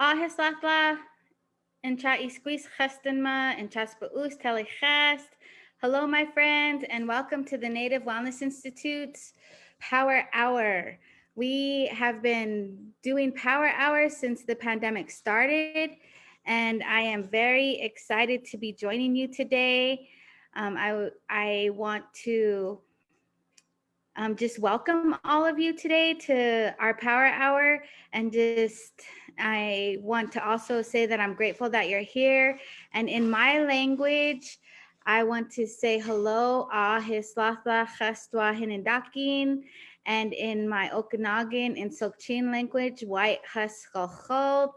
Ahislafla and cha isquis chestenma and chaspaus telechest. Hello, my friends, and welcome to the Native Wellness Institute's Power Hour. We have been doing Power Hours since the pandemic started, and I am very excited to be joining you today. I want to just welcome all of you today to our Power Hour. And I want to also say that I'm grateful that you're here. And in my language, I want to say hello, Ahislatha Chestwa Hinindakin. And in my Okanagan and Sokchin language, White Huskalchot.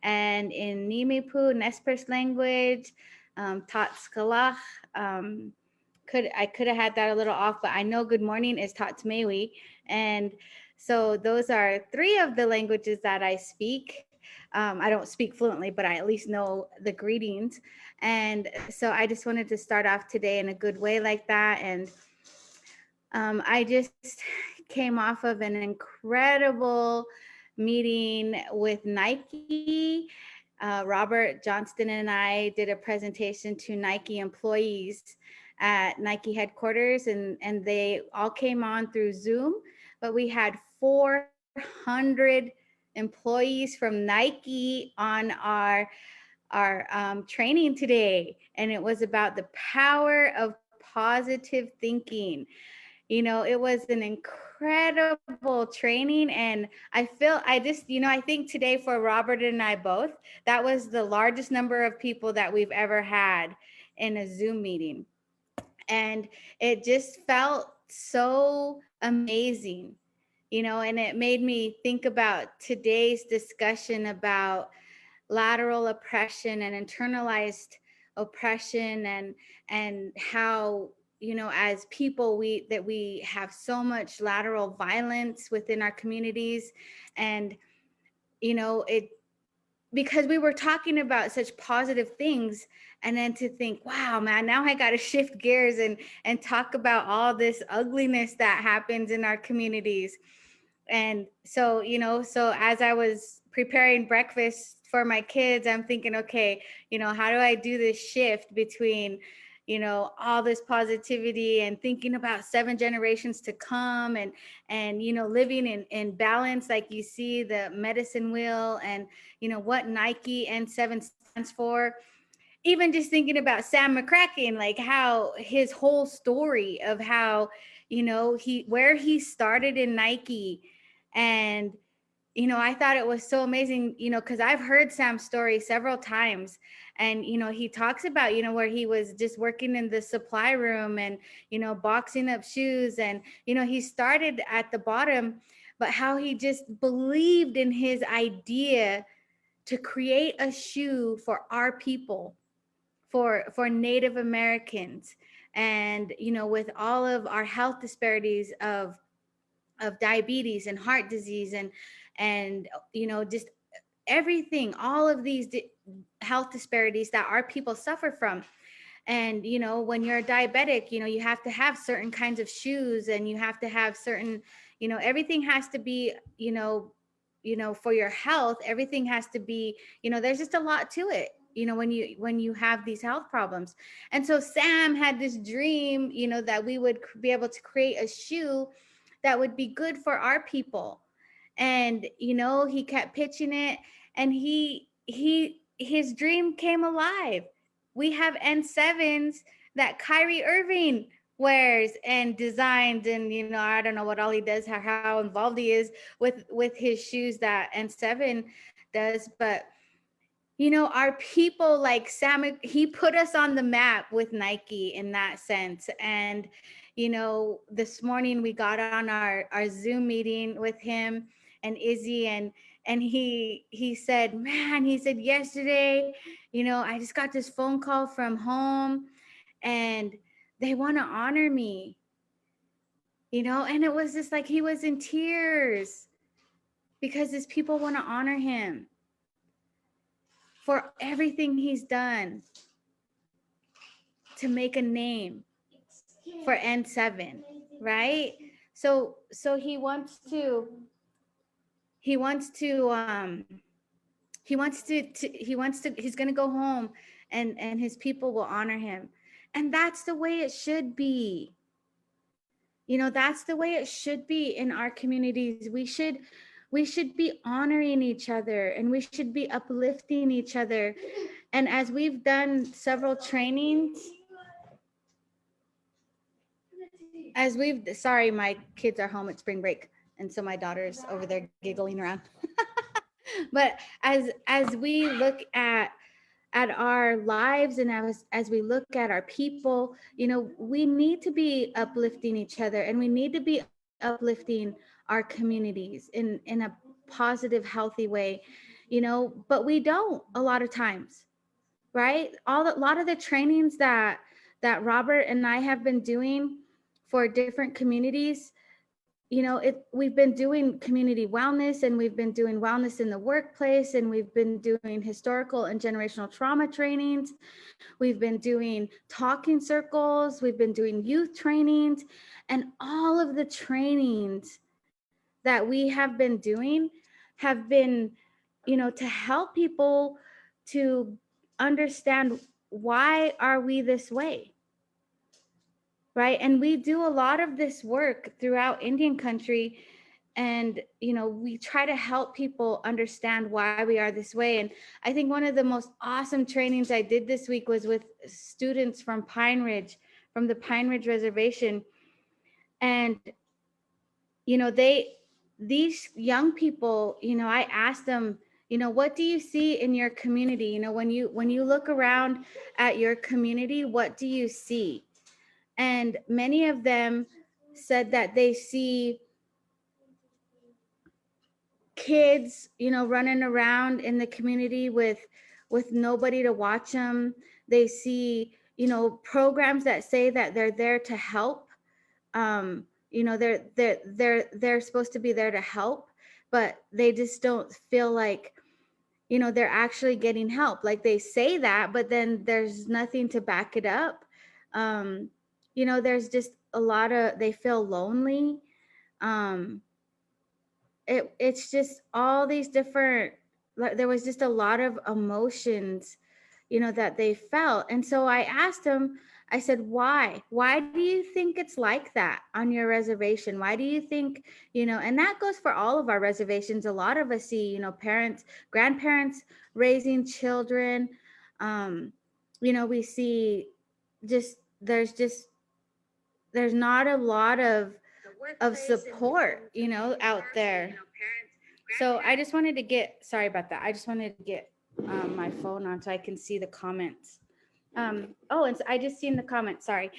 And in Nimipu, Nespers language, Tatskalach. I could have had that a little off, but I know good morning is Tatsmewi. And so those are three of the languages that I speak. I don't speak fluently, but I at least know the greetings. And so I just wanted to start off today in a good way like that. And I just came off of an incredible meeting with Nike. Robert Johnston and I did a presentation to Nike employees at Nike headquarters, and they all came on through Zoom, but we had 400 employees from Nike on our training today, and it was about the power of positive thinking. It was an incredible training, and I think today for Robert and I both, that was the largest number of people that we've ever had in a Zoom meeting. And it just felt so amazing, and it made me think about today's discussion about lateral oppression and internalized oppression, and how, as people, we have so much lateral violence within our communities. And it, because we were talking about such positive things, and then to think, wow, man, now I got to shift gears and talk about all this ugliness that happens in our communities. And so, so as I was preparing breakfast for my kids, I'm thinking, okay, how do I do this shift between, all this positivity and thinking about 7 generations to come, and living in balance, like you see the medicine wheel, and what Nike N7 stands for. Even just thinking about Sam McCracken, like how his whole story of how, where he started in Nike. And I thought it was so amazing, because I've heard Sam's story several times. And, he talks about, where he was just working in the supply room and, boxing up shoes. And, he started at the bottom, but how he just believed in his idea to create a shoe for our people, for Native Americans. And, with all of our health disparities of diabetes and heart disease, and just everything, all of these health disparities that our people suffer from. And when you're a diabetic, you have to have certain kinds of shoes, and you have to have certain, everything has to be, for your health, everything has to be, there's just a lot to it, when you have these health problems. And so Sam had this dream, that we would be able to create a shoe that would be good for our people. And he kept pitching it, and his dream came alive. We have N7s that Kyrie Irving wears and designs, and I don't know what all he does, how involved he is with his shoes that N7 does. But our people, like Sam, he put us on the map with Nike in that sense. And this morning we got on our Zoom meeting with him and Izzy, and he said, man, he said, yesterday, I just got this phone call from home, and they want to honor me, and it was just like he was in tears because his people want to honor him for everything he's done to make a name for N7, right? So he wants to He's going to go home, and his people will honor him. And that's the way it should be. That's the way it should be in our communities. We should be honoring each other, and we should be uplifting each other. And as we've done several trainings, sorry, my kids are home at spring break, and so my daughter's over there giggling around. But as we look at our lives, and as we look at our people, we need to be uplifting each other, and we need to be uplifting our communities in a positive, healthy way, but we don't a lot of times, right? A lot of the trainings that Robert and I have been doing for different communities, we've been doing community wellness, and we've been doing wellness in the workplace, and we've been doing historical and generational trauma trainings. We've been doing talking circles. We've been doing youth trainings, and all of the trainings that we have been doing have been, to help people to understand, why are we this way? Right. And we do a lot of this work throughout Indian country. And, we try to help people understand why we are this way. And I think one of the most awesome trainings I did this week was with students from from the Pine Ridge Reservation. And, these young people, I asked them, what do you see in your community? When you look around at your community, what do you see? And many of them said that they see kids, running around in the community with nobody to watch them. They see, programs that say that they're there to help. They're supposed to be there to help, but they just don't feel like, they're actually getting help. Like, they say that, but then there's nothing to back it up. There's just they feel lonely. It's just all these different, there was just a lot of emotions, that they felt. And so I asked him, I said, why do you think it's like that on your reservation? Why do you think, and that goes for all of our reservations. A lot of us see, parents, grandparents raising children. We see there's not a lot of support, out there. So I just wanted to sorry about that. I just wanted to get my phone on so I can see the comments. And I just seen the comments, sorry.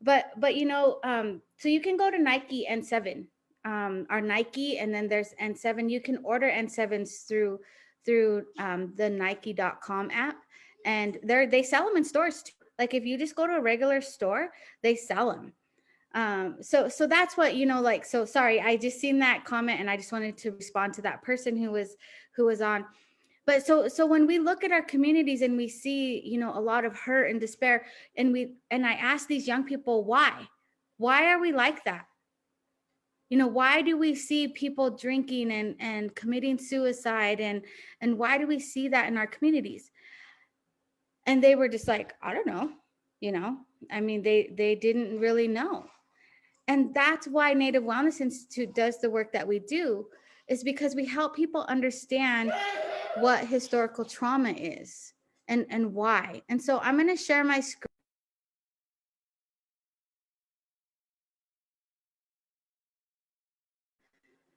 But so you can go to Nike N7, our Nike, and then there's N7. You can order N7s through the Nike.com app, and they sell them in stores too. Like, if you just go to a regular store, they sell them. So that's what, so sorry, I just seen that comment, and I just wanted to respond to that person who was on. But so when we look at our communities and we see, a lot of hurt and despair, and I ask these young people, why are we like that? Why do we see people drinking and committing suicide, and why do we see that in our communities? And they were just like, I don't know, I mean, they didn't really know. And that's why Native Wellness Institute does the work that we do, is because we help people understand what historical trauma is and why. And so I'm going to share my screen.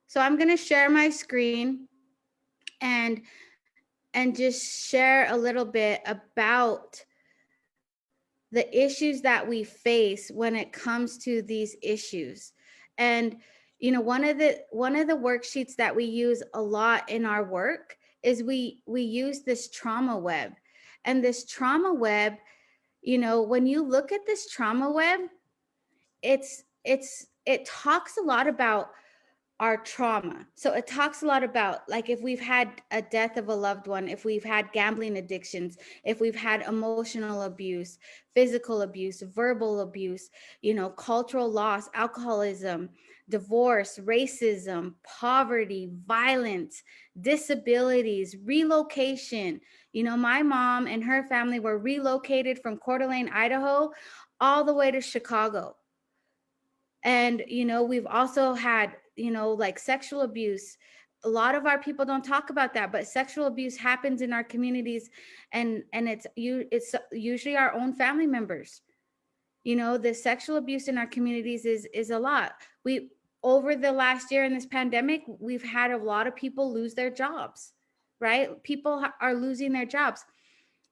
So I'm going to share my screen and just share a little bit about the issues that we face when it comes to these issues. And one of the worksheets that we use a lot in our work is we use this trauma web. And this trauma web, when you look at this trauma web, it talks a lot about our trauma. So it talks a lot about, like, if we've had a death of a loved one, if we've had gambling addictions, if we've had emotional abuse, physical abuse, verbal abuse, cultural loss, alcoholism, divorce, racism, poverty, violence, disabilities, relocation. My mom and her family were relocated from Coeur d'Alene, Idaho, all the way to Chicago. And we've also had like sexual abuse. A lot of our people don't talk about that, but sexual abuse happens in our communities, and it's usually our own family members. The sexual abuse in our communities is a lot. We Over the last year in this pandemic, we've had a lot of people lose their jobs, right? People are losing their jobs.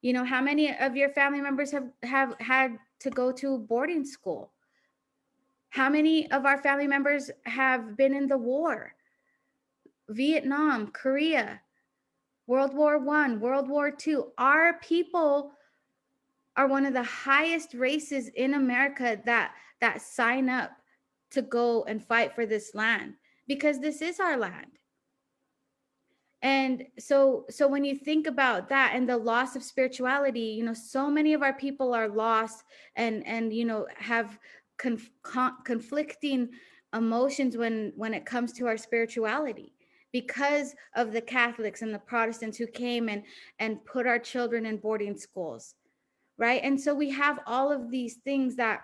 How many of your family members have had to go to boarding school? How many of our family members have been in the war? Vietnam, Korea, World War I, World War II. Our people are one of the highest races in America that sign up to go and fight for this land, because this is our land. And so when you think about that and the loss of spirituality, so many of our people are lost, and have conflicting emotions when it comes to our spirituality, because of the Catholics and the Protestants who came and put our children in boarding schools, right? And so we have all of these things that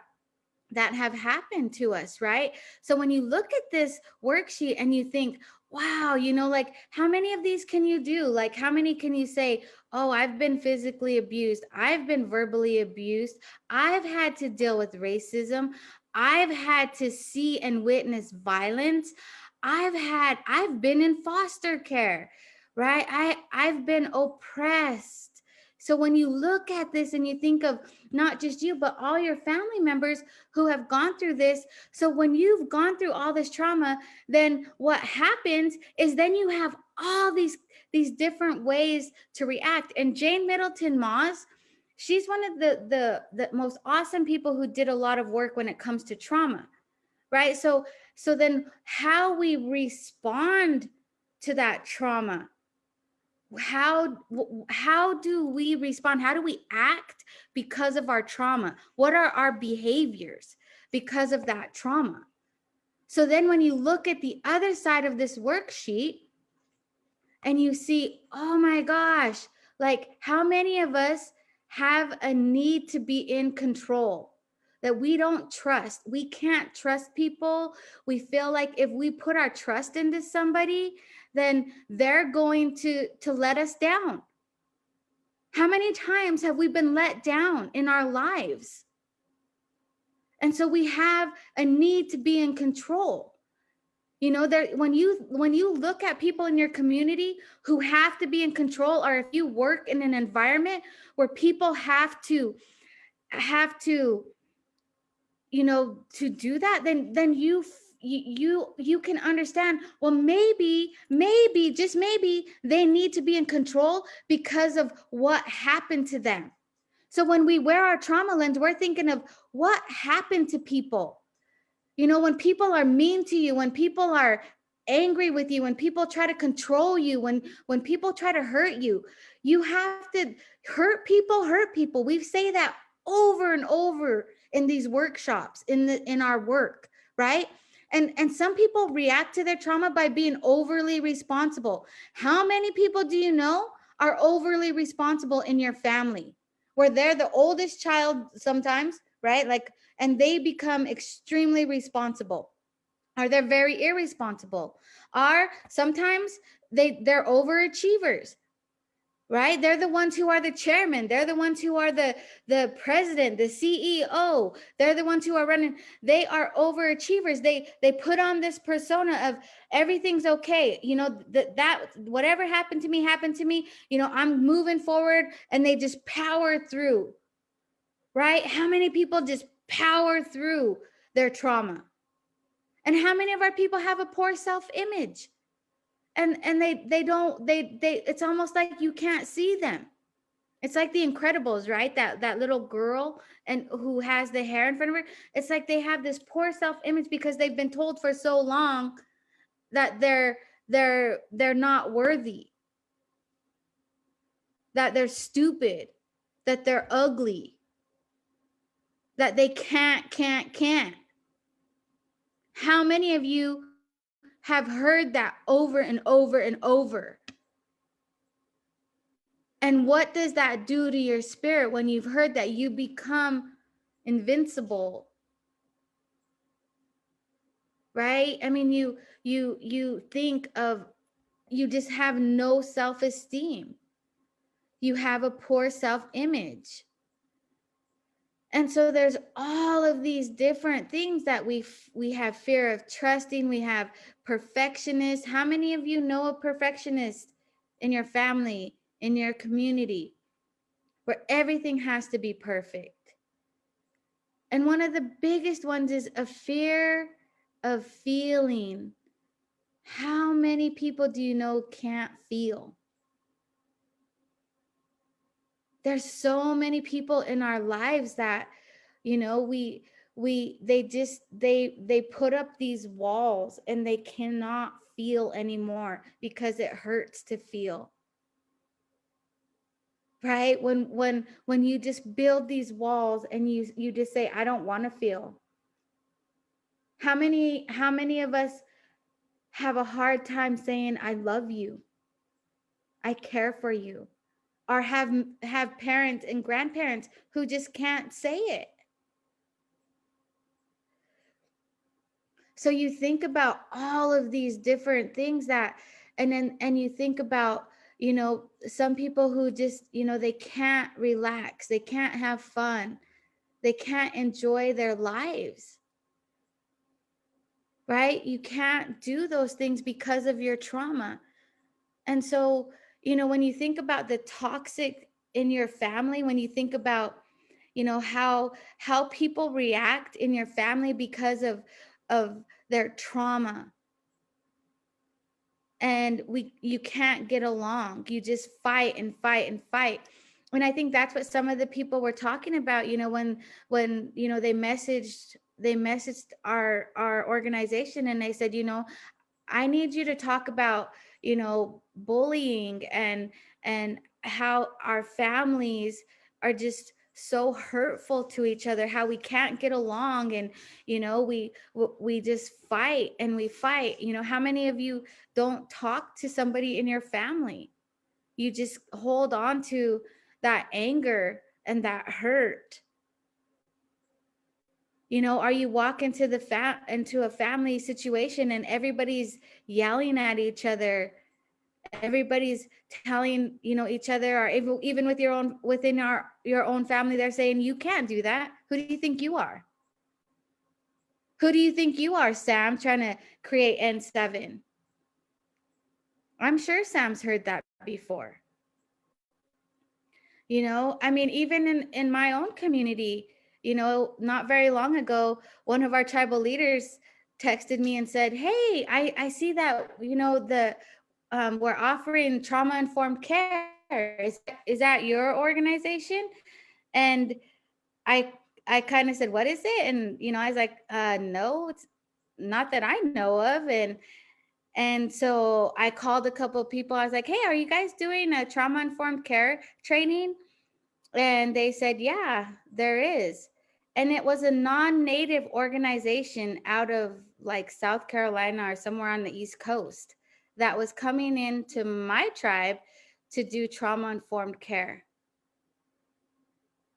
have happened to us, right? So when you look at this worksheet and you think, wow, like, how many of these can you do? Like, how many can you say, oh, I've been physically abused, I've been verbally abused, I've had to deal with racism, I've had to see and witness violence, I've been in foster care, right? I've been oppressed. So when you look at this and you think of not just you, but all your family members who have gone through this. So when you've gone through all this trauma, then what happens is then you have all these different ways to react. And Jane Middleton Moss, she's one of the most awesome people who did a lot of work when it comes to trauma, right? So then how we respond to that trauma, how do we respond, how do we act because of our trauma, what are our behaviors because of that trauma? So then when you look at the other side of this worksheet and you see, oh my gosh, like, how many of us have a need to be in control, that we don't trust, we can't trust people, we feel like if we put our trust into somebody, then they're going to let us down. How many times have we been let down in our lives? And so we have a need to be in control. That when you look at people in your community who have to be in control, or if you work in an environment where people have to to do that, then you can understand, well, maybe just maybe they need to be in control because of what happened to them. So when we wear our trauma lens, we're thinking of what happened to people. When people are mean to you, when people are angry with you, when people try to control you, when people try to hurt you, you have to hurt people, hurt people. We say that over and over in these workshops, in our work, right? And some people react to their trauma by being overly responsible. How many people do you know are overly responsible in your family, where they're the oldest child sometimes, right? Like, and they become extremely responsible, or they're very irresponsible, or sometimes they're overachievers, right? They're the ones who are the chairman, they're the ones who are the president, the CEO, they're the ones who are running. They are overachievers. They put on this persona of everything's okay, that whatever happened to me, I'm moving forward, and they just power through, right? How many people just power through their trauma? And how many of our people have a poor self-image? And they don't, they it's almost like you can't see them. It's like the Incredibles, right? That little girl and who has the hair in front of her. It's like they have this poor self-image because they've been told for so long, that they're not worthy, that they're stupid, that they're ugly, that they can't. How many of you have heard that over and over and over? And what does that do to your spirit when you've heard that? You become invincible, right? I mean, you think of, you just have no self-esteem. You have a poor self-image. And so there's all of these different things that we have fear of trusting. We have perfectionists. How many of you know a perfectionist in your family, in your community, where everything has to be perfect? And one of the biggest ones is a fear of feeling. How many people do you know can't feel? There's so many people in our lives that, you know, they put up these walls and they cannot feel anymore because it hurts to feel. Right? When you just build these walls and you just say, I don't want to feel. How many of us have a hard time saying, I love you, I care for you, or have parents and grandparents who just can't say it? So you think about all of these different things that, and you think about, you know, some people who just, you know, they can't relax, they can't have fun, they can't enjoy their lives, right? You can't do those things because of your trauma. And so, you know, when you think about the toxic in your family, when you think about, you know, how people react in your family because of their trauma, and you can't get along, you just fight and fight and fight. And I think that's what some of the people were talking about, you know, when you know, they messaged our organization, and they said, you know, I need you to talk about, you know, bullying and how our families are just so hurtful to each other, how we can't get along, and you know, we just fight and we fight. You know, how many of you don't talk to somebody in your family? You just hold on to that anger and that hurt. You know, are you walk into into a family situation and everybody's yelling at each other, everybody's telling, you know, each other, or even with your own, within your own family, they're saying, you can't do that. Who do you think you are? Who do you think you are, Sam, trying to create N7? I'm sure Sam's heard that before. You know, I mean, even in my own community, you know, not very long ago, one of our tribal leaders texted me and said, hey, I see that, you know, we're offering trauma informed care. Is that your organization? And I I kind of said, what is it? And you know, I was like, no, it's not that I know of. And so I called a couple of people. I was like, hey, are you guys doing a trauma informed care training? And they said, yeah, there is. And it was a non-native organization out of like South Carolina or somewhere on the East Coast that was coming into my tribe to do trauma informed care.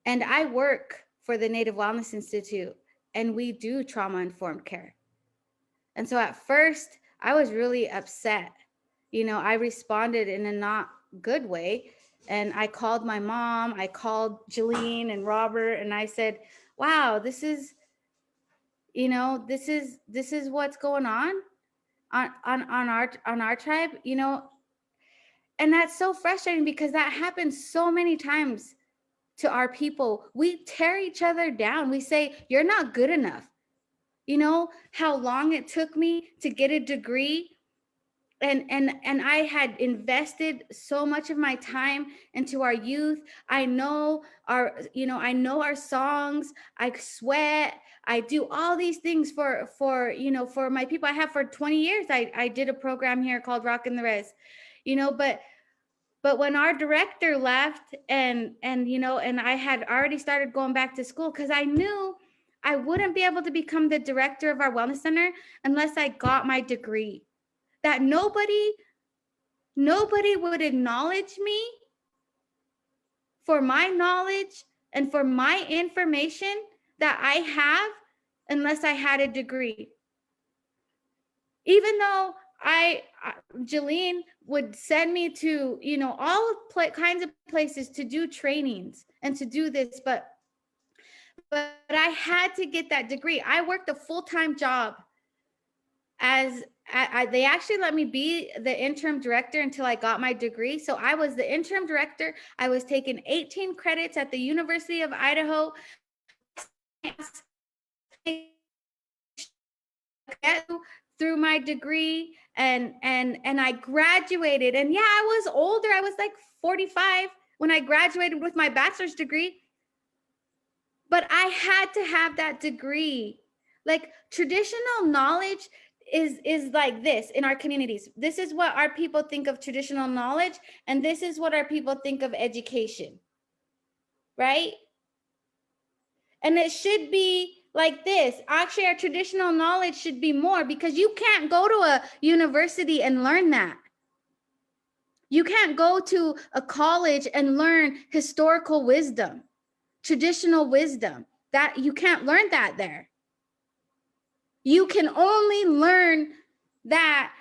And I work for the Native Wellness Institute, and we do trauma informed care. And so at first I was really upset. You know, I responded in a not good way. And I called my mom, I called Jeline and Robert, and I said, wow, this is, you know, this is what's going on our tribe, you know. And that's so frustrating because that happens so many times to our people. We tear each other down. We say, you're not good enough. You know how long it took me to get a degree, and I had invested so much of my time into our youth. I know our songs. I sweat. I do all these things for you know, for my people. I have for 20 years. I did a program here called Rock in the Res, you know, but when our director left, and you know, and I had already started going back to school, because I knew I wouldn't be able to become the director of our wellness center unless I got my degree. That nobody would acknowledge me for my knowledge and for my information that I have unless I had a degree. Even though Jillian would send me to, you know, all kinds of places to do trainings and to do this, but I had to get that degree. I worked a full-time job as they actually let me be the interim director until I got my degree. So I was the interim director. I was taking 18 credits at the University of Idaho. Get through my degree, and I graduated. And yeah, I was older. I was like 45 when I graduated with my bachelor's degree. But I had to have that degree. Like, traditional knowledge is like this in our communities. This is what our people think of traditional knowledge, and this is what our people think of education, right? And it should be like this. Actually, our traditional knowledge should be more, because you can't go to a university and learn that. You can't go to a college and learn historical wisdom, traditional wisdom. That you can't learn that there. You can only learn that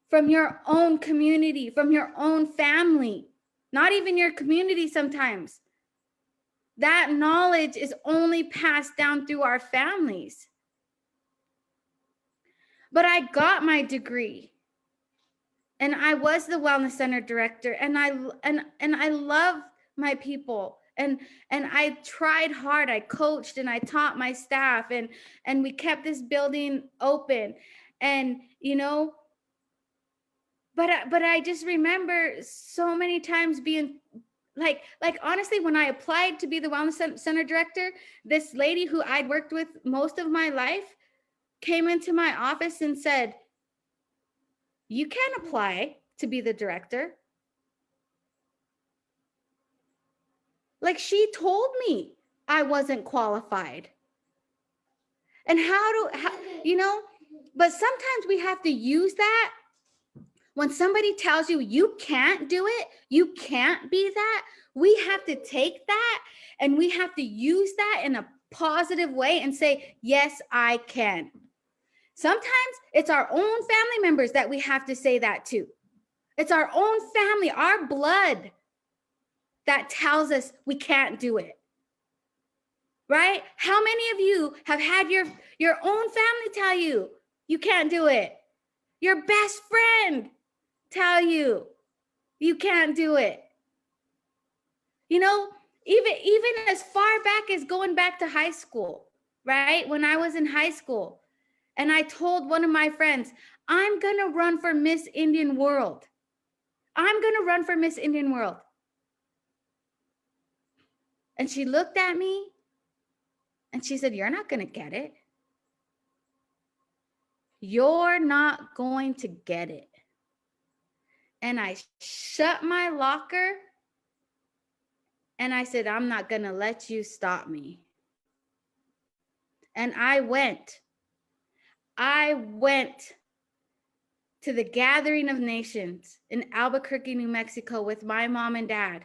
from your own community, from your own family, not even your community sometimes. That knowledge is only passed down through our families. But I got my degree, and I was the wellness center director, and I love my people, and I tried hard. I coached and I taught my staff, and we kept this building open, and you know, but I just remember so many times being like honestly, when I applied to be the wellness center director, this lady who I'd worked with most of my life came into my office and said, "You can't apply to be the director." Like, she told me I wasn't qualified. And how, you know, but sometimes we have to use that. When somebody tells you you can't do it, you can't be that, we have to take that and we have to use that in a positive way and say, yes, I can. Sometimes it's our own family members that we have to say that to. It's our own family, our blood, that tells us we can't do it. Right? How many of you have had your own family tell you you can't do it? Your best friend tell you you can't do it. You know, even as far back as going back to high school, right? When I was in high school, and I told one of my friends, I'm going to run for Miss Indian World. I'm going to run for Miss Indian World. And she looked at me and she said, "You're not going to get it. You're not going to get it." And I shut my locker and I said, "I'm not going to let you stop me." And I went to the Gathering of Nations in Albuquerque, New Mexico with my mom and dad.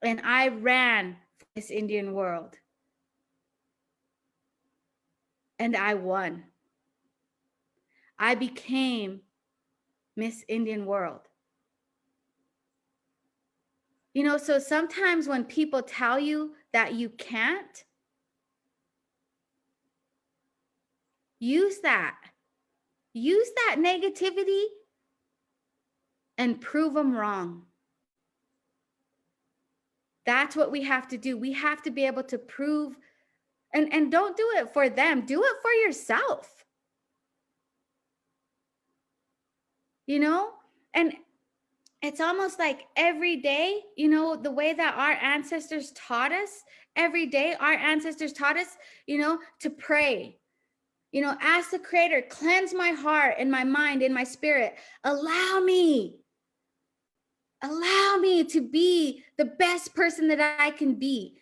And I ran for Miss Indian World. And I won. I became Miss Indian World. You know, so sometimes when people tell you that you can't, use that. Use that negativity and prove them wrong. That's what we have to do. We have to be able to prove, and don't do it for them. Do it for yourself. You know? And it's almost like every day, you know, the way that our ancestors taught us every day, our ancestors taught us, to pray. Ask the Creator, cleanse my heart and my mind and my spirit. Allow me to be the best person that I can be.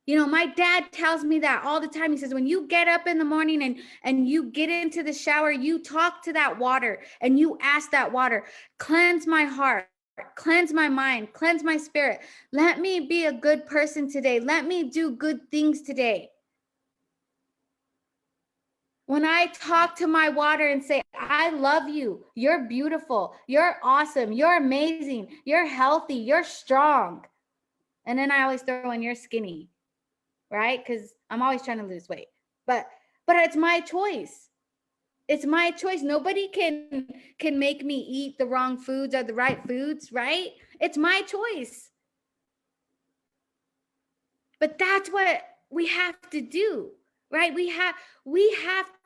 My dad tells me that all the time. He says, when you get up in the morning and you get into the shower, you talk to that water and you ask that water, cleanse my heart, cleanse my mind, cleanse my spirit. Let me be a good person today. Let me do good things today. When I talk to my water and say, I love you, you're beautiful, you're awesome, you're amazing, you're healthy, you're strong. And then I always throw in, you're skinny, right? Because I'm always trying to lose weight. But it's my choice. It's my choice. Nobody can make me eat the wrong foods or the right foods, right? It's my choice. But that's what we have to do, right? We have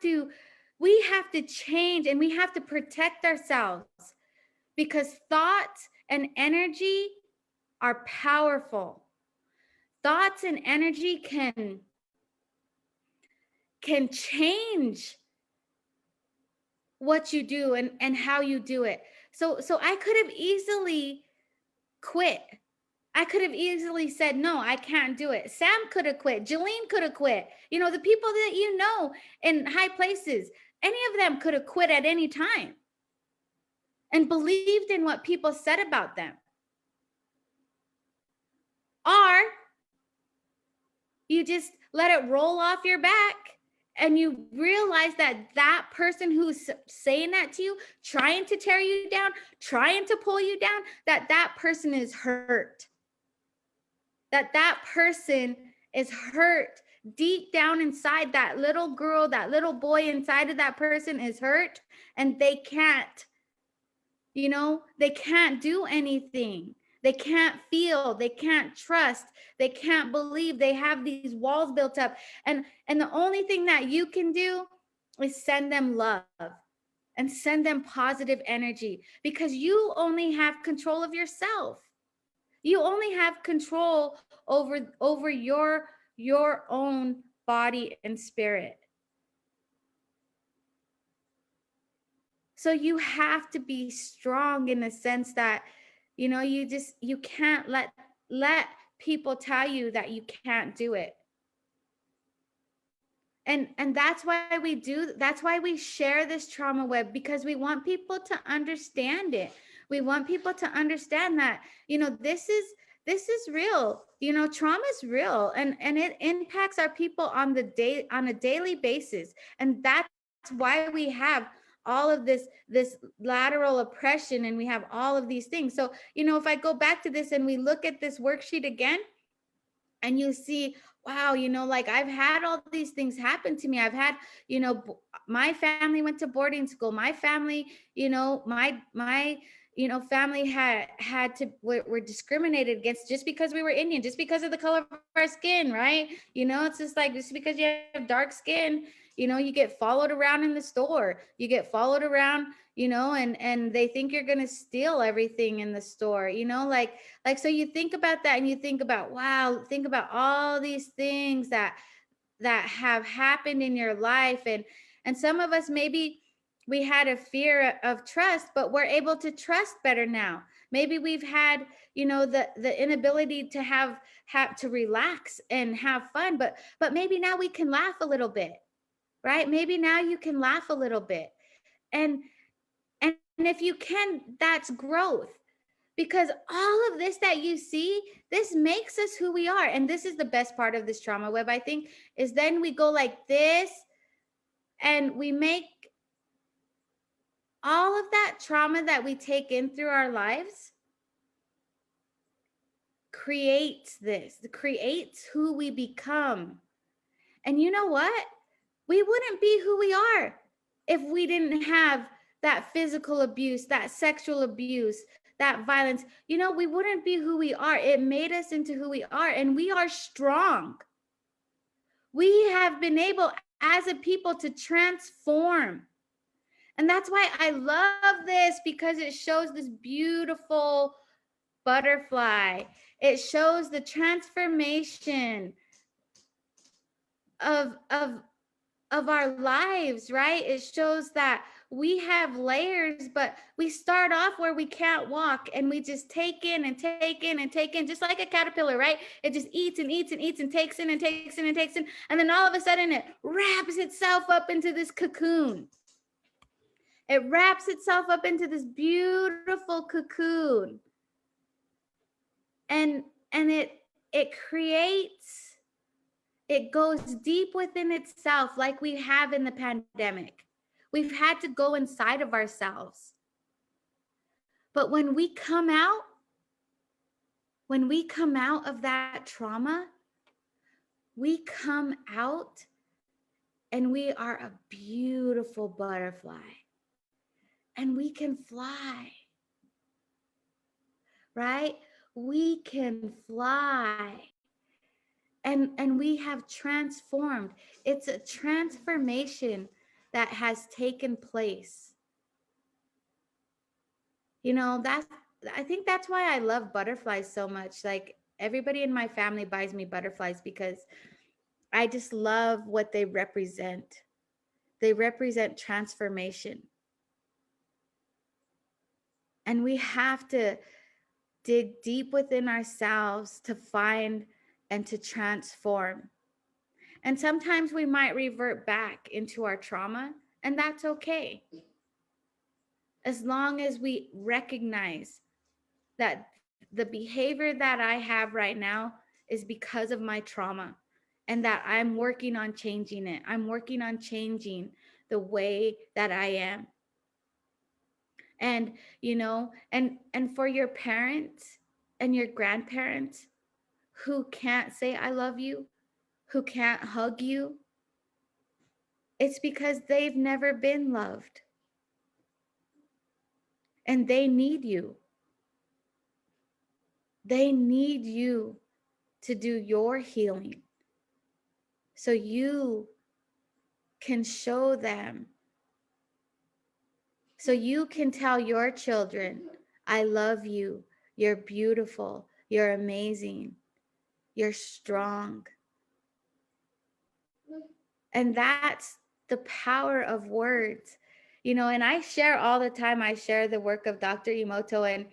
to change, and we have to protect ourselves, because thoughts and energy are powerful. Thoughts and energy can change what you do and how you do it. So I could have easily quit. I could have easily said, no, I can't do it. Sam could have quit. Jolene could have quit. The people that in high places, any of them could have quit at any time and believed in what people said about them. Or you just let it roll off your back and you realize that person who's saying that to you, trying to tear you down, trying to pull you down, that person is hurt. That person is hurt deep down inside. That little girl, that little boy inside of that person is hurt, and they can't do anything. They can't feel, they can't trust, they can't believe. They have these walls built up, and the only thing that you can do is send them love and send them positive energy, because you only have control of yourself. You only have control over your own body and spirit. So you have to be strong in the sense that, you can't let people tell you that you can't do it. And that's why we share this trauma web, because we want people to understand it. We want people to understand that, this is real. Trauma is real, and it impacts our people on a daily basis. And that's why we have all of this lateral oppression, and we have all of these things. So, if I go back to this and we look at this worksheet again, and you see, wow, like I've had all these things happen to me. I've had, my family went to boarding school. My family, my family had to, were discriminated against just because we were Indian, just because of the color of our skin, right? It's just like, just because you have dark skin, you get followed around in the store, you get followed around, and they think you're going to steal everything in the store, like, so you think about that, and you think about, wow, think about all these things that have happened in your life. And some of us, maybe we had a fear of trust, but we're able to trust better now. Maybe we've had, the inability to have to relax and have fun, but maybe now we can laugh a little bit, right? Maybe now you can laugh a little bit. And if you can, that's growth. Because all of this that you see, this makes us who we are. And this is the best part of this trauma web, I think, is then we go like this, and we make all of that trauma that we take in through our lives creates who we become. And you know what? We wouldn't be who we are if we didn't have that physical abuse, that sexual abuse, that violence. We wouldn't be who we are. It made us into who we are, and we are strong. We have been able as a people to transform. And that's why I love this, because it shows this beautiful butterfly. It shows the transformation of of of our lives, right? It shows that we have layers, but we start off where we can't walk and we just take in and take in and take in, just like a caterpillar, right? It just eats and eats and eats and takes in and takes in and takes in. And then all of a sudden it wraps itself up into this cocoon. It wraps itself up into this beautiful cocoon. And it creates, it goes deep within itself, like we have in the pandemic. We've had to go inside of ourselves. But when we come out of that trauma, we come out and we are a beautiful butterfly. And we can fly, right? We can fly. And we have transformed. It's a transformation that has taken place. You know, I think that's why I love butterflies so much. Like, everybody in my family buys me butterflies because I just love what they represent. They represent transformation. And we have to dig deep within ourselves to find and to transform. And sometimes we might revert back into our trauma, and that's okay. As long as we recognize that the behavior that I have right now is because of my trauma, and that I'm working on changing it. I'm working on changing the way that I am. And, you know, and for your parents and your grandparents who can't say I love you, who can't hug you, it's because they've never been loved. And they need you. They need you to do your healing so you can show them, so you can tell your children, I love you, you're beautiful, you're amazing, you're strong. And that's the power of words. You know, and I share all the time, I share the work of Dr. Emoto. And,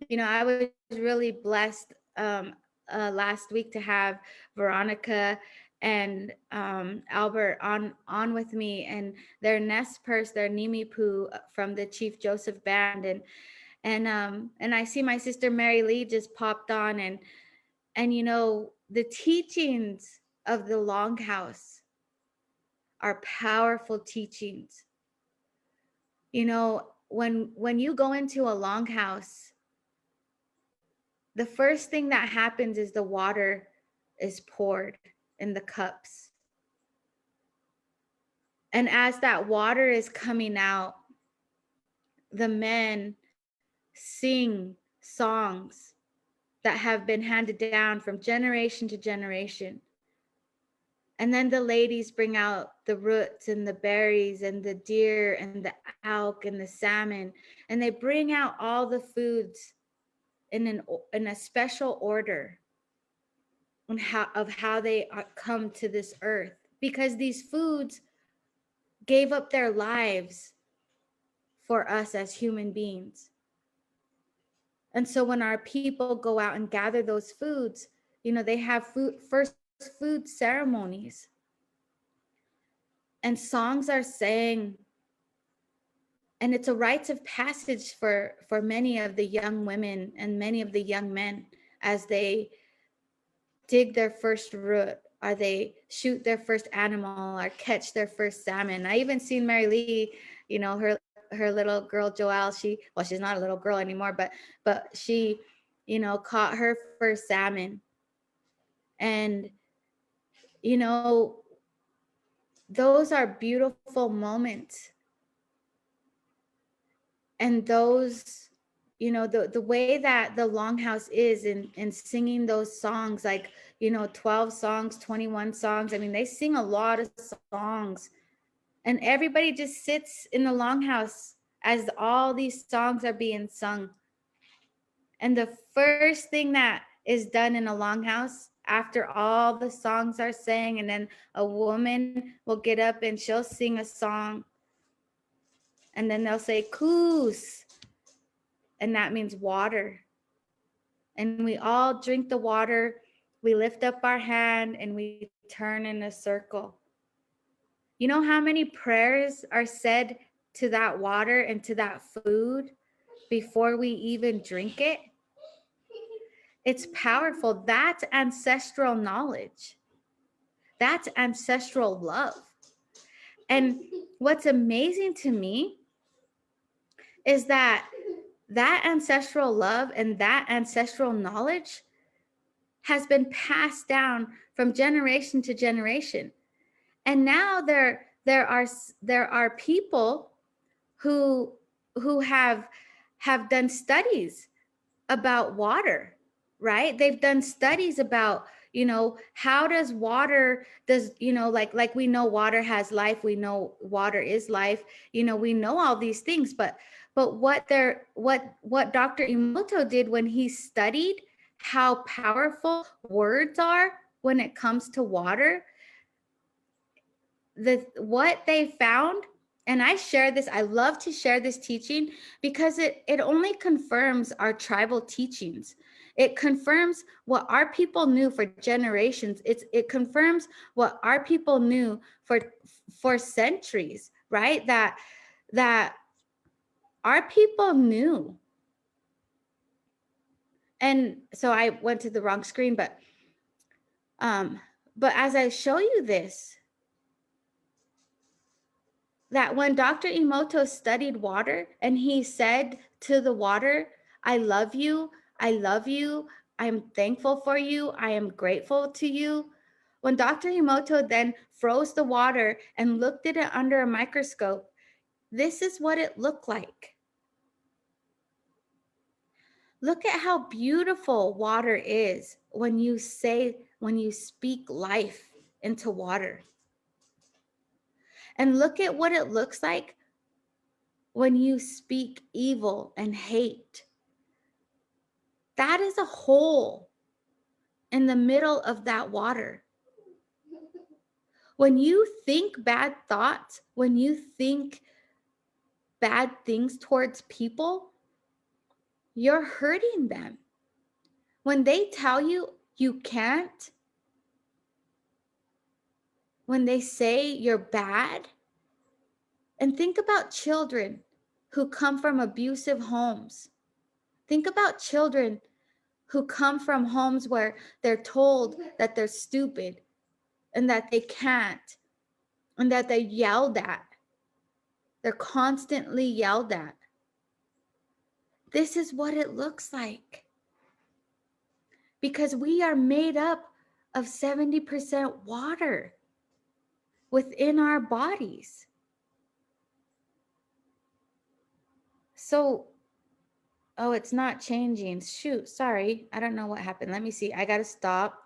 you know, I was really blessed last week to have Veronica and Albert on with me, and their Nest Purse, their Nimi Poo from the Chief Joseph Band. And I see my sister Mary Lee just popped on, and you know, the teachings of the Longhouse are powerful teachings. You know, when you go into a longhouse, the first thing that happens is the water is poured in the cups. And as that water is coming out, the men sing songs that have been handed down from generation to generation. And then the ladies bring out the roots and the berries and the deer and the elk and the salmon, and they bring out all the foods in a special order on how they come to this earth, because these foods gave up their lives for us as human beings. And so when our people go out and gather those foods, you know, they have first food ceremonies, and songs are sang, and it's a rites of passage for many of the young women and many of the young men as they dig their first root, or they shoot their first animal, or catch their first salmon. I even seen Mary Lee, you know, her little girl Joelle, she's not a little girl anymore, but she, you know, caught her first salmon. And, you know, those are beautiful moments. And those, you know, the way that the Longhouse is in singing those songs, like, you know, 12 songs, 21 songs. I mean, they sing a lot of songs, and everybody just sits in the Longhouse as all these songs are being sung. And the first thing that is done in a longhouse after all the songs are sang, and then a woman will get up and she'll sing a song, and then they'll say "Kus," and that means water. And we all drink the water. We lift up our hand and we turn in a circle. You know how many prayers are said to that water and to that food before we even drink it? It's powerful. That's ancestral knowledge. That's ancestral love. And what's amazing to me is that ancestral love and that ancestral knowledge has been passed down from generation to generation. And now there are people who have done studies about water, right? They've done studies about, how does water, like we know water has life, we know water is life, we know all these things, but what Dr. Emoto did when he studied how powerful words are when it comes to water, what they found, and I share this, I love to share this teaching because it only confirms our tribal teachings. It confirms what our people knew for generations. It confirms what our people knew for centuries, right? That our people knew. And so I went to the wrong screen, but as I show you this, that when Dr. Emoto studied water and he said to the water, I love you, I'm thankful for you, I am grateful to you. When Dr. Emoto then froze the water and looked at it under a microscope, this is what it looked like. Look at how beautiful water is when you speak life into water. And look at what it looks like when you speak evil and hate. That is a hole in the middle of that water. When you think bad thoughts, when you think bad things towards people, you're hurting them. When they tell you you can't, when they say you're bad, and think about children who come from abusive homes. Think about children who come from homes where they're told that they're stupid and that they can't and that they're yelled at. They're constantly yelled at. This is what it looks like. Because we are made up of 70% water within our bodies. So, oh, it's not changing. Shoot, sorry. I don't know what happened. Let me see. I got to stop.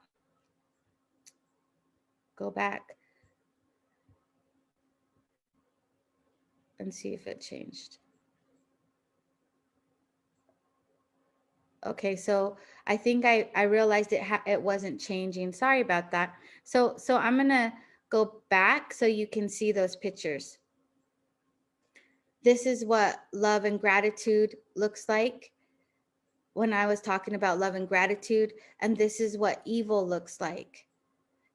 Go back and see if it changed. Okay, so I think I realized it wasn't changing. Sorry about that. So I'm gonna go back so you can see those pictures. This is what love and gratitude looks like when I was talking about love and gratitude, and this is what evil looks like.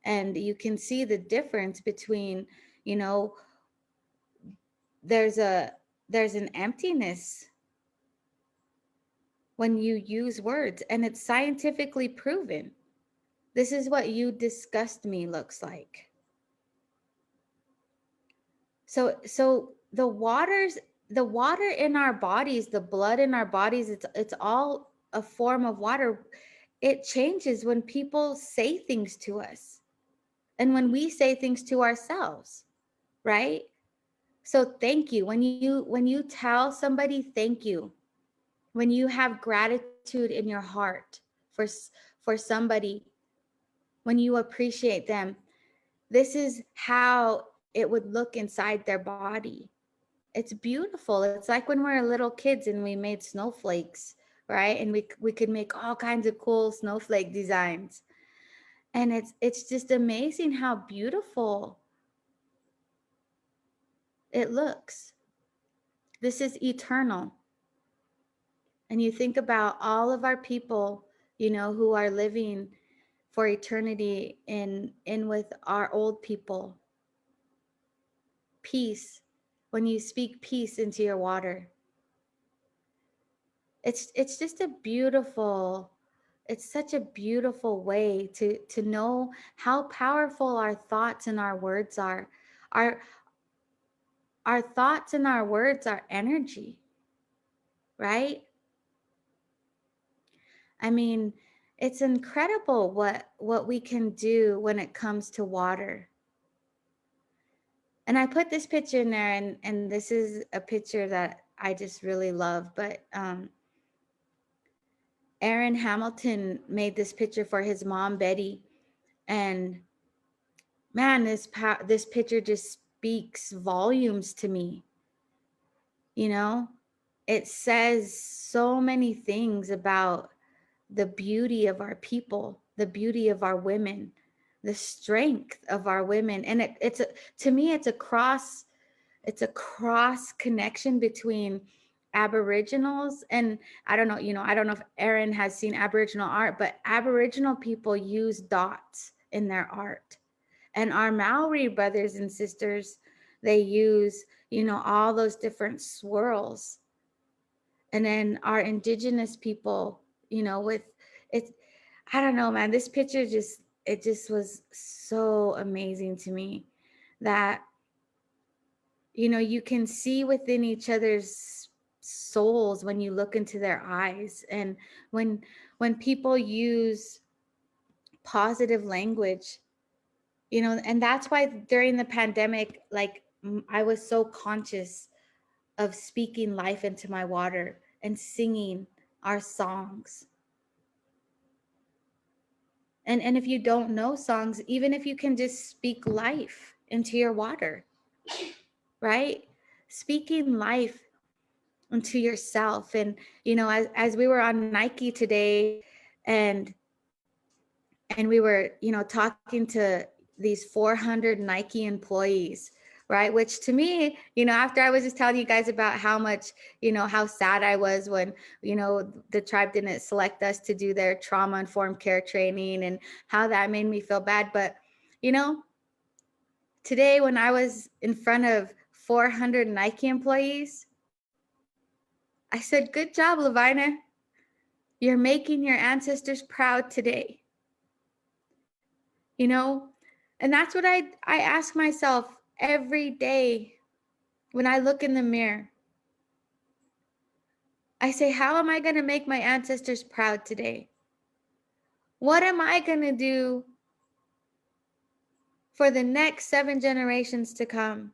And you can see the difference between, there's an emptiness when you use words, and it's scientifically proven. This is what "you disgust me" looks like. So the water in our bodies, the blood in our bodies, it's all a form of water. It changes when people say things to us and when we say things to ourselves, right? So thank you. When you tell somebody thank you, when you have gratitude in your heart for somebody, when you appreciate them, this is how it would look inside their body. It's beautiful. It's like when we were little kids and we made snowflakes, right? And we could make all kinds of cool snowflake designs. And it's just amazing how beautiful it looks. This is eternal. And you think about all of our people, who are living for eternity in with our old people. Peace. When you speak peace into your water, it's just a beautiful, it's such a beautiful way to know how powerful our thoughts and our words are. Our our thoughts and our words are energy, right? I mean, it's incredible what we can do when it comes to water. And I put this picture in there, and this is a picture that I just really love. But Aaron Hamilton made this picture for his mom, Betty. And man, this picture just speaks volumes to me. It says so many things about the beauty of our people, the beauty of our women, the strength of our women. And to me, it's a cross connection between Aboriginals and I don't know, I don't know if Aaron has seen Aboriginal art, but Aboriginal people use dots in their art. And our Maori brothers and sisters, they use, all those different swirls. And then our indigenous people, with it, I don't know, man, this picture it just was so amazing to me that, you can see within each other's souls when you look into their eyes. And when people use positive language, and that's why during the pandemic, like I was so conscious of speaking life into my water and singing our songs. And if you don't know songs, even if you can just speak life into your water, right? Speaking life into yourself. And, as we were on Nike today and we were, talking to these 400 Nike employees, right? Which to me, after I was just telling you guys about how much, how sad I was when, the tribe didn't select us to do their trauma informed care training and how that made me feel bad. But, today when I was in front of 400 Nike employees, I said, good job, LoVina. You're making your ancestors proud today. And that's what I ask myself every day when I look in the mirror. I say, how am I going to make my ancestors proud today? What am I going to do for the next 7 generations to come?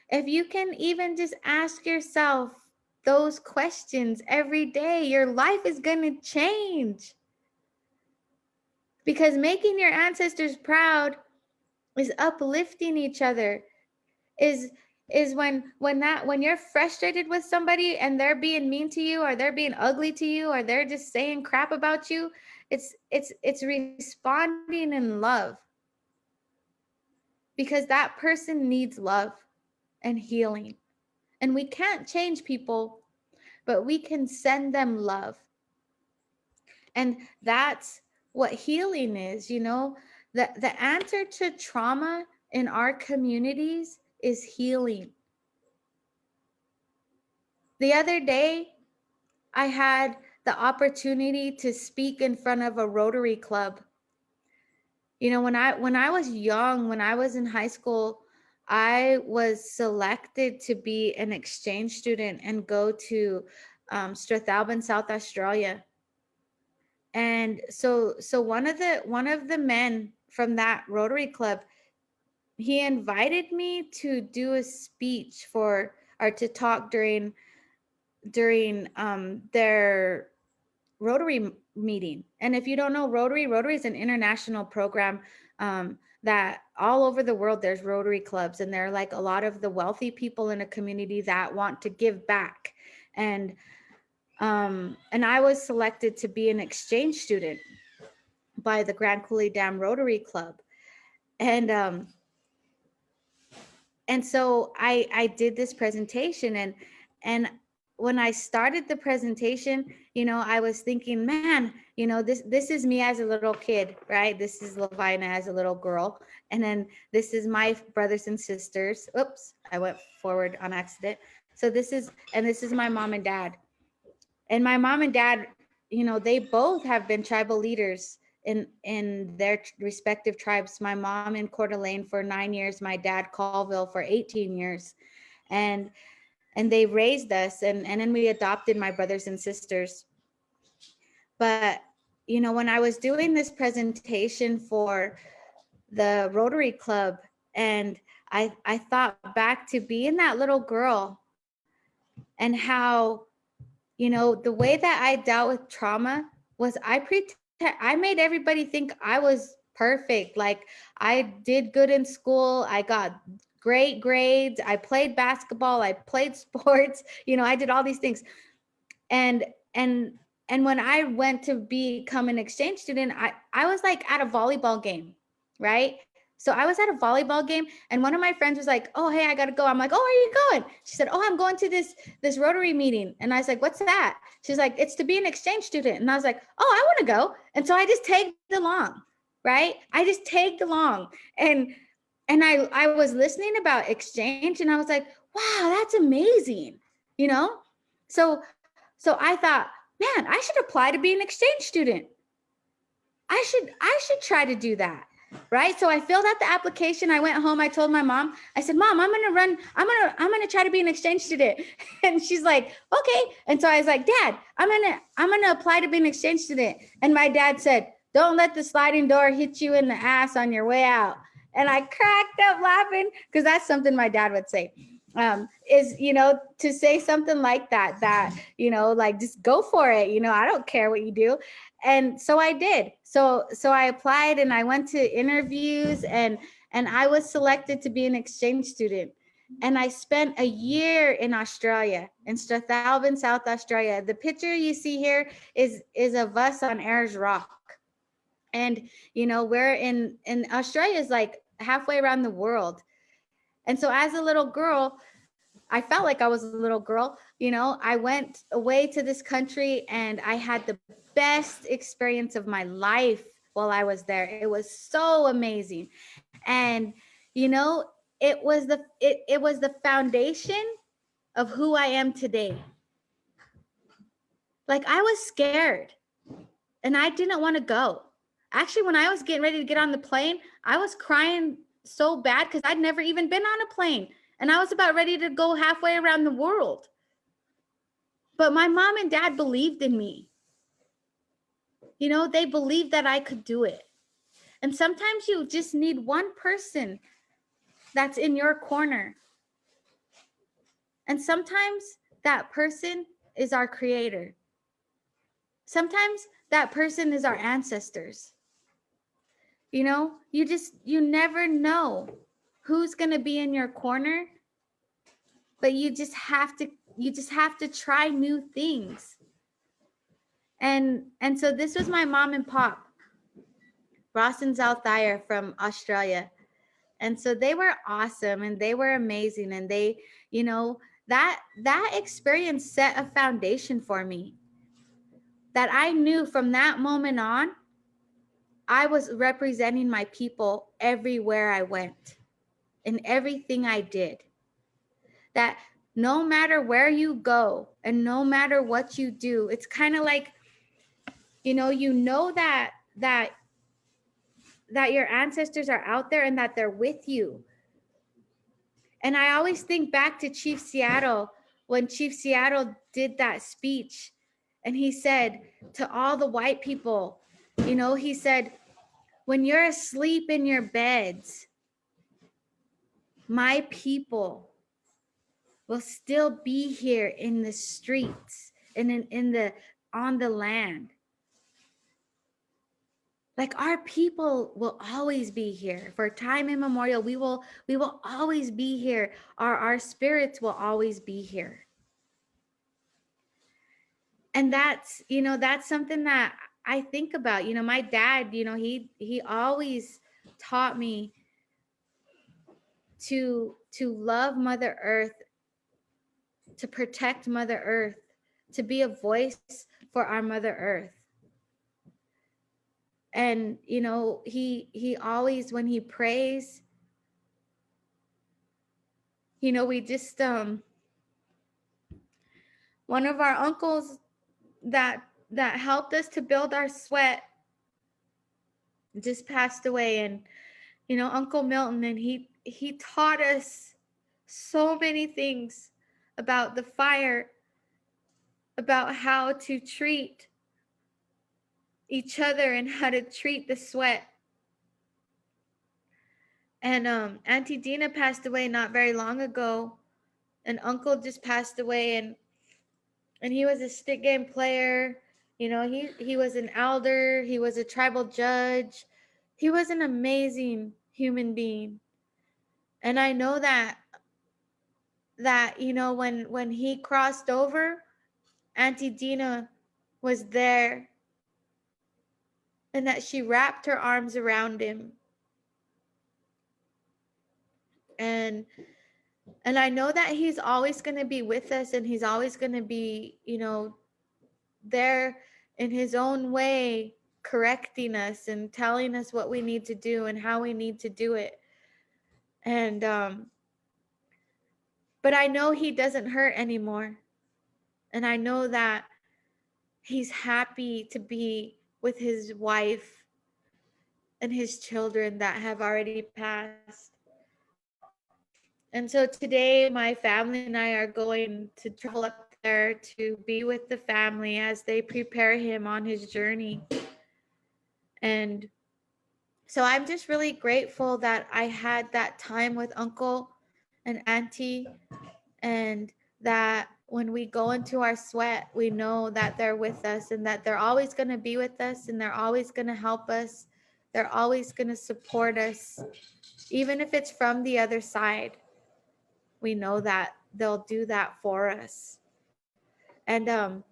If you can even just ask yourself those questions every day, your life is going to change. Because making your ancestors proud is uplifting each other, is when you're frustrated with somebody and they're being mean to you or they're being ugly to you or they're just saying crap about you, it's responding in love, because that person needs love and healing. And we can't change people, but we can send them love. And that's what healing is. The answer to trauma in our communities is healing. The other day, I had the opportunity to speak in front of a Rotary Club. When I was young, when I was in high school, I was selected to be an exchange student and go to Strathalbyn, South Australia. And so one of the men from that Rotary Club, he invited me to do a speech or to talk during their Rotary meeting. And if you don't know, Rotary is an international program that all over the world there's Rotary clubs, and they're like a lot of the wealthy people in a community that want to give back. And And I was selected to be an exchange student by the Grand Coulee Dam Rotary Club. And so I did this presentation, and when I started the presentation, I was thinking, man, this is me as a little kid, right? This is LoVina as a little girl, and then this is my brothers and sisters. Oops, I went forward on accident. So this is my mom and dad. And my mom and dad, they both have been tribal leaders in their respective tribes. My mom in Coeur d'Alene for 9 years, my dad Colville for 18 years. And they raised us, and then we adopted my brothers and sisters. But when I was doing this presentation for the Rotary Club, and I thought back to being that little girl, and how the way that I dealt with trauma was I made everybody think I was perfect. Like, I did good in school. I got great grades. I played basketball. I played sports. I did all these things. And and and when I went to become an exchange student, I was like at a volleyball game, right? So I was at a volleyball game, and one of my friends was like, "Oh, hey, I gotta go." I'm like, "Oh, where are you going?" She said, "Oh, I'm going to this Rotary meeting." And I was like, "What's that?" She's like, "It's to be an exchange student." And I was like, "Oh, I want to go." And so I just tagged along, right? I just tagged along, and I was listening about exchange, and I was like, "Wow, that's amazing," you know. So I thought, man, I should apply to be an exchange student. I should try to do that. Right. So I filled out the application. I went home. I told my mom, I said, "Mom, I'm going to try to be an exchange student." And she's like, "Okay." And so I was like, "Dad, I'm going to apply to be an exchange student." And my dad said, "Don't let the sliding door hit you in the ass on your way out." And I cracked up laughing, because that's something my dad would say. Is, to say something like that, like, just go for it. I don't care what you do. And so I did. So I applied, and I went to interviews, and I was selected to be an exchange student. And I spent a year in Australia, in Strathalbyn, South Australia. The picture you see here is of us on Ayers Rock. And, we're in Australia is like halfway around the world. And so as a little girl, I felt like I was a little girl. I went away to this country, and I had the best experience of my life while I was there. It was so amazing. And, it was the foundation of who I am today. Like, I was scared, and I didn't want to go. Actually, when I was getting ready to get on the plane, I was crying so bad, because I'd never even been on a plane. And I was about ready to go halfway around the world. But my mom and dad believed in me. They believed that I could do it. And sometimes you just need one person that's in your corner. And sometimes that person is our creator. Sometimes that person is our ancestors. You never know who's going to be in your corner, but you just have to try new things. And so this was my mom and pop, Ross and Zalthire from Australia. And so they were awesome, and they were amazing. And they, that experience set a foundation for me, that I knew from that moment on, I was representing my people everywhere I went, in everything I did. That no matter where you go, and no matter what you do, it's kind of like, that your ancestors are out there, and that they're with you. And I always think back to Chief Seattle, when Chief Seattle did that speech, and he said to all the white people, he said, "When you're asleep in your beds, my people will still be here in the streets and on the land. Like, our people will always be here for time immemorial. We will always be here. Our spirits will always be here." And that's, that's something that I think about. My dad, he always taught me to love Mother Earth, to protect Mother Earth, to be a voice for our Mother Earth. And he always, when he prays, we just one of our uncles that helped us to build our sweat just passed away. And Uncle Milton, and he taught us so many things about the fire, about how to treat each other and how to treat the sweat. And Auntie Dina passed away not very long ago, and Uncle just passed away. And he was a stick game player. He was an elder, he was a tribal judge. He was an amazing human being. And I know that when he crossed over, Auntie Dina was there, and that she wrapped her arms around him. And I know that he's always going to be with us, and he's always going to be, there in his own way, correcting us and telling us what we need to do and how we need to do it. And but I know he doesn't hurt anymore. And I know that he's happy to be with his wife and his children that have already passed. And so today, my family and I are going to travel up there to be with the family as they prepare him on his journey. And so I'm just really grateful that I had that time with Uncle and Auntie, and that when we go into our sweat, we know that they're with us, and that they're always going to be with us, and they're always going to help us. They're always going to support us, even if it's from the other side. We know that they'll do that for us. And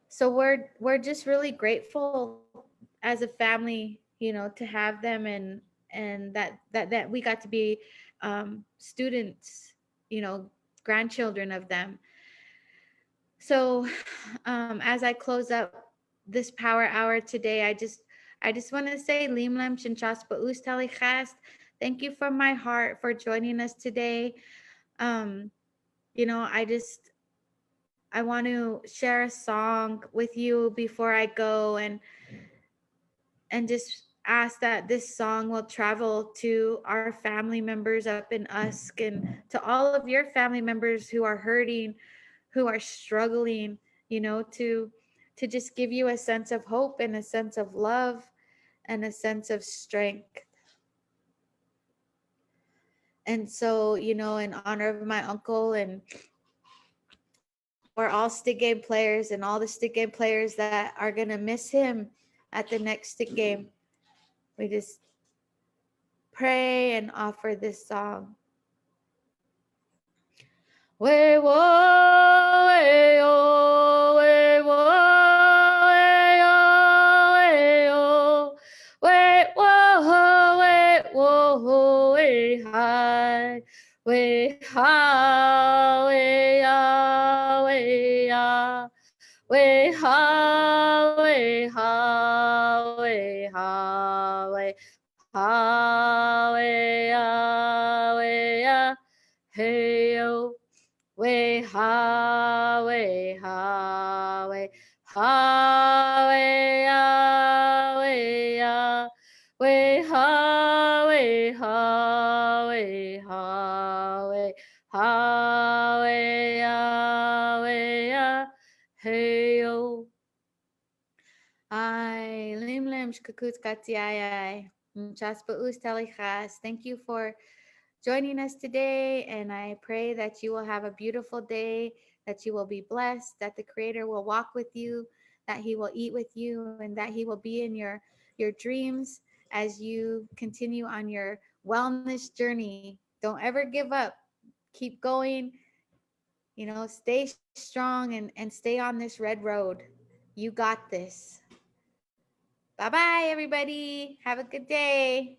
so we're just really grateful as a family, to have them, and that we got to be students, grandchildren of them. So as I close up this power hour today, I just want to say limlam shinchas ba'us talichast. Thank you from my heart for joining us today. um I want to share a song with you before I go, and just ask that this song will travel to our family members up in Usk, and to all of your family members who are hurting, who are struggling, to just give you a sense of hope and a sense of love and a sense of strength. And so, in honor of my uncle, and for all stick game players and all the stick game players that are going to miss him at the next stick game, we just pray and offer this song. We wo, we yo, we wo, we yo, we wo, we hi, we ha, we ya, we ya, we ha, we ha, we ha, we ha, we ya, we ya, hey yo. We ha, we ha, we ha, we ya, we ya, we ha, we ha, we ha, we ha, we ya, we ya, hey yo. Ay, lim lim shkakut katiay. Muchas ba'us talichas. Thank you for joining us today, and I pray that you will have a beautiful day, that you will be blessed, that the Creator will walk with you, that He will eat with you, and that He will be in your dreams as you continue on your wellness journey. Don't ever give up. Keep going. Stay strong and stay on this red road. You got this. Bye bye, everybody. Have a good day.